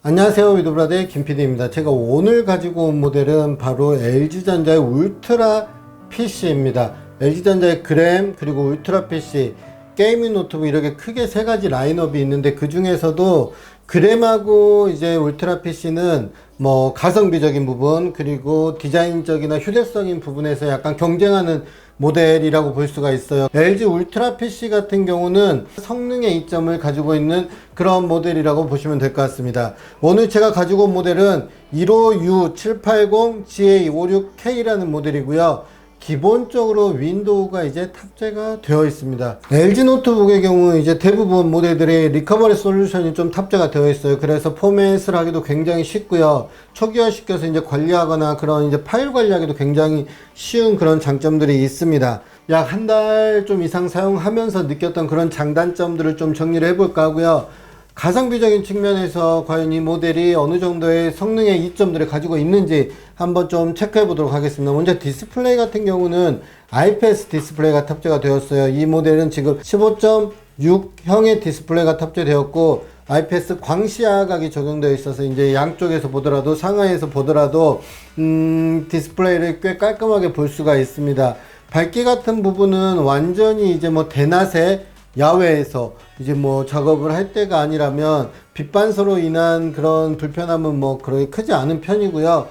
안녕하세요, 위도브라더의 김PD입니다. 제가 오늘 가지고 온 모델은 바로 LG전자의 울트라 PC입니다. LG전자의 그램 그리고 울트라 PC 게이밍 노트북 이렇게 크게 세 가지 라인업이 있는데, 그 중에서도 그램하고 이제 울트라 PC는 뭐 가성비적인 부분 그리고 디자인적이나 휴대성인 부분에서 약간 경쟁하는 모델이라고 볼 수가 있어요. LG 울트라 PC 같은 경우는 성능의 이점을 가지고 있는 그런 모델이라고 보시면 될 것 같습니다. 오늘 제가 가지고 온 모델은 15U780GA56K라는 모델이고요. 기본적으로 윈도우가 이제 탑재가 되어 있습니다. LG 노트북의 경우 이제 대부분 모델들이 리커버리 솔루션이 좀 탑재가 되어 있어요. 그래서 포맷을 하기도 굉장히 쉽고요. 초기화시켜서 이제 관리하거나 그런 이제 파일 관리하기도 굉장히 쉬운 그런 장점들이 있습니다. 약 한 달 좀 이상 사용하면서 느꼈던 그런 장단점들을 좀 정리를 해볼까 하고요. 가성비적인 측면에서 과연 이 모델이 어느 정도의 성능의 이점들을 가지고 있는지 한번 좀 체크해 보도록 하겠습니다. 먼저 디스플레이 같은 경우는 IPS 디스플레이가 탑재가 되었어요. 이 모델은 지금 15.6형의 디스플레이가 탑재되었고, IPS 광시야각이 적용되어 있어서 이제 양쪽에서 보더라도, 상하에서 보더라도 디스플레이를 꽤 깔끔하게 볼 수가 있습니다. 밝기 같은 부분은 완전히 이제 뭐 대낮에 야외에서 이제 뭐 작업을 할 때가 아니라면 빛 반사로 인한 그런 불편함은 뭐 그렇게 크지 않은 편이고요.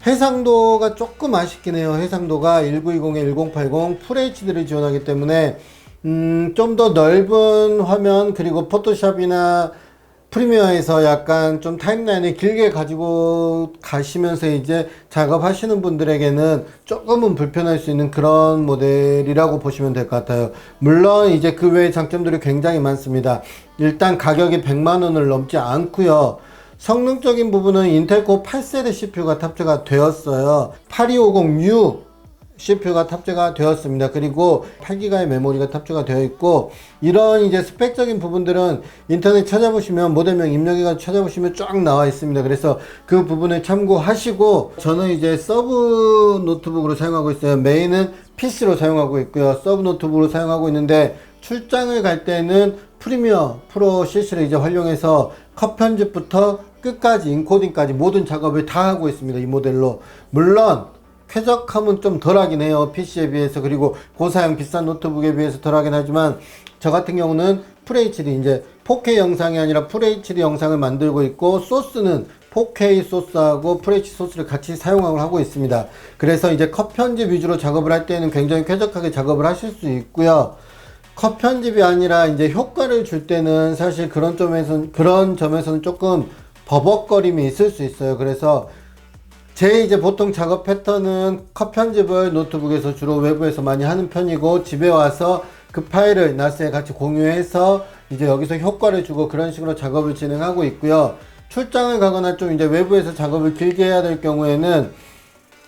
해상도가 조금 아쉽긴 해요. 해상도가 1920에 1080 FHD를 지원하기 때문에 좀 더 넓은 화면 그리고 포토샵이나 프리미어에서 약간 좀 타임라인을 길게 가지고 가시면서 이제 작업하시는 분들에게는 조금은 불편할 수 있는 그런 모델이라고 보시면 될 것 같아요. 물론 이제 그 외의 장점들이 굉장히 많습니다. 일단 가격이 100만원을 넘지 않고요. 성능적인 부분은 인텔 코어 8세대 CPU가 탑재가 되었어요. 8250U CPU가 탑재가 되었습니다. 그리고 8기가의 메모리가 탑재가 되어 있고, 이런 이제 스펙적인 부분들은 인터넷 찾아보시면 모델명 입력해가지고 찾아보시면 쫙 나와 있습니다. 그래서 그 부분을 참고하시고, 저는 이제 서브 노트북으로 사용하고 있어요. 메인은 PC로 사용하고 있고요. 서브 노트북으로 사용하고 있는데, 출장을 갈 때는 프리미어 프로 CC를 이제 활용해서 컷 편집부터 끝까지 인코딩까지 모든 작업을 다 하고 있습니다. 이 모델로. 물론 쾌적함은 좀 덜하긴 해요. PC에 비해서. 그리고 고사양 비싼 노트북에 비해서 덜하긴 하지만, 저 같은 경우는 FHD, 이제 4K 영상이 아니라 FHD 영상을 만들고 있고, 소스는 4K 소스하고 FHD 소스를 같이 사용을 하고 있습니다. 그래서 이제 컷 편집 위주로 작업을 할 때는 굉장히 쾌적하게 작업을 하실 수 있고요. 컷 편집이 아니라 이제 효과를 줄 때는 사실 그런 점에서는 조금 버벅거림이 있을 수 있어요. 그래서 제 이제 보통 작업 패턴은 컷 편집을 노트북에서 주로 외부에서 많이 하는 편이고, 집에 와서 그 파일을 나스에 같이 공유해서 이제 여기서 효과를 주고 그런 식으로 작업을 진행하고 있고요. 출장을 가거나 좀 이제 외부에서 작업을 길게 해야 될 경우에는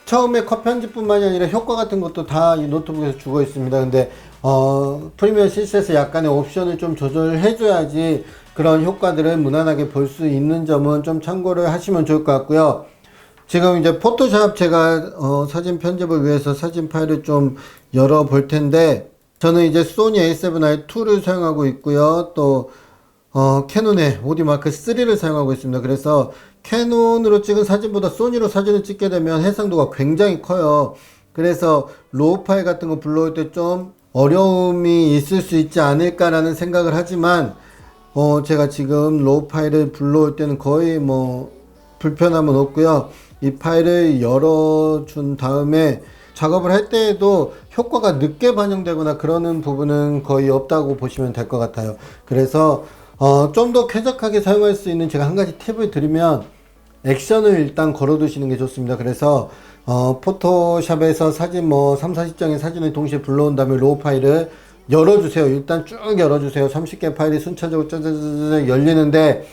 처음에 컷 편집뿐만이 아니라 효과 같은 것도 다 이 노트북에서 주고 있습니다. 근데 프리미어 CC에서 약간의 옵션을 좀 조절해 줘야지 그런 효과들을 무난하게 볼 수 있는 점은 좀 참고를 하시면 좋을 것 같고요. 지금 이제 포토샵 제가 사진 편집을 위해서 사진 파일을 좀 열어 볼 텐데, 저는 이제 소니 a7i2를 사용하고 있고요. 또 캐논의 오디마크 3를 사용하고 있습니다. 그래서 캐논으로 찍은 사진보다 소니로 사진을 찍게 되면 해상도가 굉장히 커요. 그래서 로우 파일 같은 거 불러올 때 좀 어려움이 있을 수 있지 않을까라는 생각을 하지만, 제가 지금 로우 파일을 불러올 때는 거의 뭐 불편함은 없고요. 이 파일을 열어준 다음에 작업을 할 때에도 효과가 늦게 반영되거나 그러는 부분은 거의 없다고 보시면 될 것 같아요. 그래서 좀 더 쾌적하게 사용할 수 있는 제가 한 가지 팁을 드리면, 액션을 일단 걸어 두시는 게 좋습니다. 그래서 포토샵에서 사진 뭐 3, 40장의 사진을 동시에 불러온 다음에 로우 파일을 열어주세요. 일단 쭉 열어주세요. 30개 파일이 순차적으로 짜자자자 열리는데,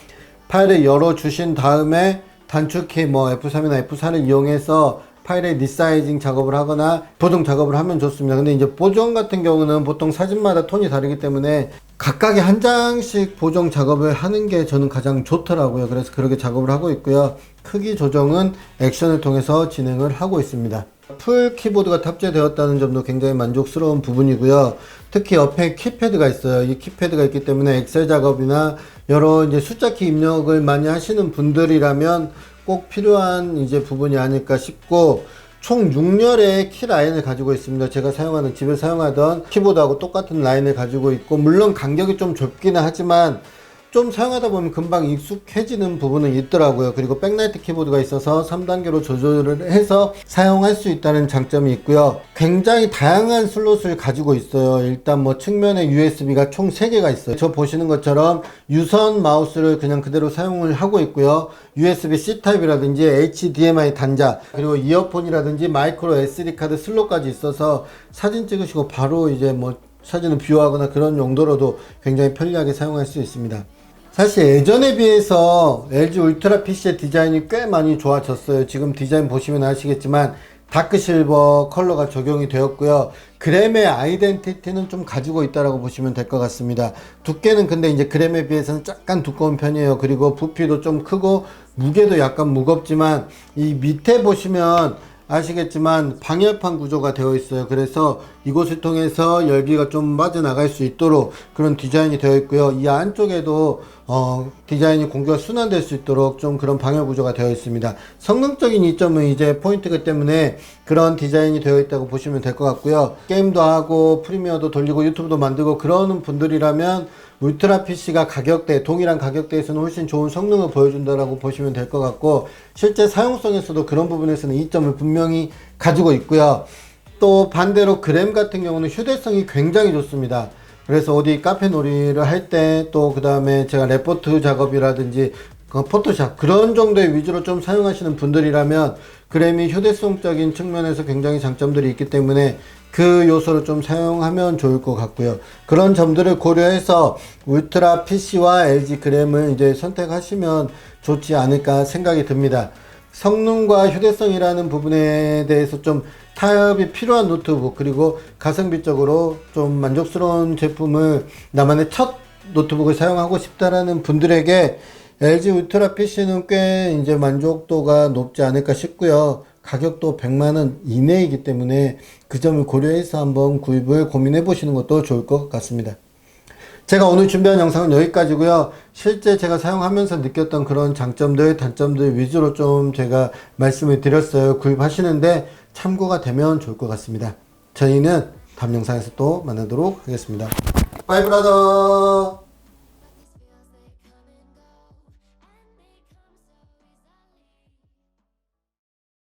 파일을 열어주신 다음에 단축키 뭐 F3이나 F4를 이용해서 파일의 리사이징 작업을 하거나 보정 작업을 하면 좋습니다. 근데 이제 보정 같은 경우는 보통 사진마다 톤이 다르기 때문에 각각의 한 장씩 보정 작업을 하는 게 저는 가장 좋더라고요. 그래서 그렇게 작업을 하고 있고요. 크기 조정은 액션을 통해서 진행을 하고 있습니다. 풀 키보드가 탑재되었다는 점도 굉장히 만족스러운 부분이고요. 특히 옆에 키패드가 있어요. 이 키패드가 있기 때문에 엑셀 작업이나 여러 이제 숫자 키 입력을 많이 하시는 분들이라면 꼭 필요한 이제 부분이 아닐까 싶고, 총 6열의 키 라인을 가지고 있습니다. 제가 사용하는, 집에 사용하던 키보드하고 똑같은 라인을 가지고 있고, 물론 간격이 좀 좁기는 하지만 좀 사용하다 보면 금방 익숙해지는 부분은 있더라고요. 그리고 백라이트 키보드가 있어서 3단계로 조절을 해서 사용할 수 있다는 장점이 있고요. 굉장히 다양한 슬롯을 가지고 있어요. 일단 뭐 측면에 USB가 총 3개가 있어요. 저 보시는 것처럼 유선 마우스를 그냥 그대로 사용을 하고 있고요. USB-C 타입이라든지 HDMI 단자, 그리고 이어폰이라든지 마이크로 SD 카드 슬롯까지 있어서 사진 찍으시고 바로 이제 뭐 사진을 뷰하거나 그런 용도로도 굉장히 편리하게 사용할 수 있습니다. 사실 예전에 비해서 LG 울트라 PC의 디자인이 꽤 많이 좋아졌어요. 지금 디자인 보시면 아시겠지만 다크 실버 컬러가 적용이 되었고요. 그램의 아이덴티티는 좀 가지고 있다라고 보시면 될 것 같습니다. 두께는 근데 이제 그램에 비해서는 약간 두꺼운 편이에요. 그리고 부피도 좀 크고 무게도 약간 무겁지만 이 밑에 보시면 아시겠지만 방열판 구조가 되어 있어요. 그래서 이곳을 통해서 열기가 좀 빠져나갈 수 있도록 그런 디자인이 되어 있고요. 이 안쪽에도 디자인이 공기가 순환될 수 있도록 좀 그런 방열 구조가 되어 있습니다. 성능적인 이점은 이제 포인트이기 때문에 그런 디자인이 되어 있다고 보시면 될 것 같고요. 게임도 하고 프리미어도 돌리고 유튜브도 만들고 그러는 분들이라면 울트라 PC가 가격대, 동일한 가격대에서는 훨씬 좋은 성능을 보여준다라고 보시면 될 것 같고, 실제 사용성에서도 그런 부분에서는 이점을 분명히 가지고 있고요. 또 반대로 그램 같은 경우는 휴대성이 굉장히 좋습니다. 그래서 어디 카페 놀이를 할 때, 또 그 다음에 제가 레포트 작업이라든지 포토샵 그런 정도의 위주로 좀 사용하시는 분들이라면 그램이 휴대성적인 측면에서 굉장히 장점들이 있기 때문에 그 요소를 좀 사용하면 좋을 것 같고요. 그런 점들을 고려해서 울트라 PC와 LG 그램을 이제 선택하시면 좋지 않을까 생각이 듭니다. 성능과 휴대성이라는 부분에 대해서 좀 타협이 필요한 노트북, 그리고 가성비적으로 좀 만족스러운 제품을, 나만의 첫 노트북을 사용하고 싶다라는 분들에게 LG 울트라 PC는 꽤 이제 만족도가 높지 않을까 싶고요. 가격도 100만원 이내이기 때문에 그 점을 고려해서 한번 구입을 고민해 보시는 것도 좋을 것 같습니다. 제가 오늘 준비한 영상은 여기까지고요. 실제 제가 사용하면서 느꼈던 그런 장점들, 단점들 위주로 좀 제가 말씀을 드렸어요. 구입하시는데 참고가 되면 좋을 것 같습니다. 저희는 다음 영상에서 또 만나도록 하겠습니다. 바이 브라더.